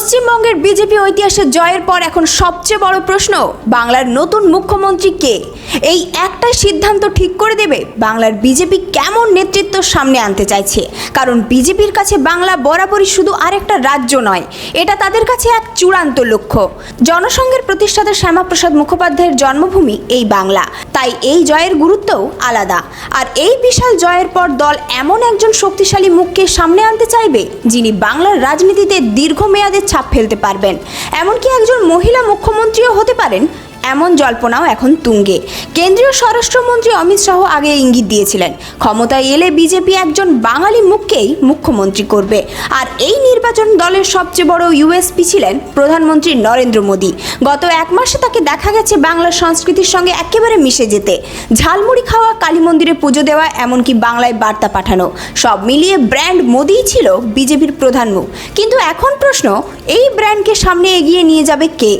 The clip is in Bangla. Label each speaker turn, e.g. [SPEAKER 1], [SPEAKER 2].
[SPEAKER 1] পশ্চিমবঙ্গের বিজেপি ঐতিহাসিক জয়ের পর এখন সবচেয়ে বড় প্রশ্ন, বাংলার নতুন মুখ্যমন্ত্রী কে? এই একটাই সিদ্ধান্ত ঠিক করে দেবে বাংলার বিজেপি কেমন নেতৃত্ব সামনে আনতে চাইছে। কারণ বিজেপির কাছে বাংলা বরাবরই শুধু আরেকটা রাজ্য নয়, এটা তাদের কাছে এক চূড়ান্ত লক্ষ্য। জনসংঘের প্রতিষ্ঠাতা শ্যামাপ্রসাদ মুখোপাধ্যায়ের জন্মভূমি এই বাংলা, তাই এই জয়ের গুরুত্বও আলাদা। আর এই বিশাল জয়ের পর দল এমন একজন শক্তিশালী মুখকে সামনে আনতে চাইবে যিনি বাংলার রাজনীতিতে দীর্ঘমেয়াদে ছাপ ফেলতে পারবেন, এমনকি একজন মহিলা মুখ্যমন্ত্রীও হতে পারেন, এমন জল্পনাও এখন তুঙ্গে। কেন্দ্রীয় স্বরাষ্ট্রমন্ত্রী অমিত শাহ আগে ইঙ্গিত দিয়েছিলেন, ক্ষমতায় এলে বিজেপি একজন বাঙালি মুখকেই মুখ্যমন্ত্রী করবে। আর এই নির্বাচন দলের সবচেয়ে বড় ইউএসপি ছিলেন প্রধানমন্ত্রী নরেন্দ্র মোদী। গত এক মাসে তাকে দেখা গেছে বাংলার সংস্কৃতির সঙ্গে একেবারে মিশে যেতে, ঝালমুড়ি খাওয়া, কালী মন্দিরে পুজো দেওয়া, এমনকি বাংলায় বার্তা পাঠানো, সব মিলিয়ে ব্র্যান্ড মোদিই ছিল বিজেপির প্রধান মুখ। কিন্তু এখন প্রশ্ন, এই ব্র্যান্ডকে সামনে এগিয়ে নিয়ে যাবে কে?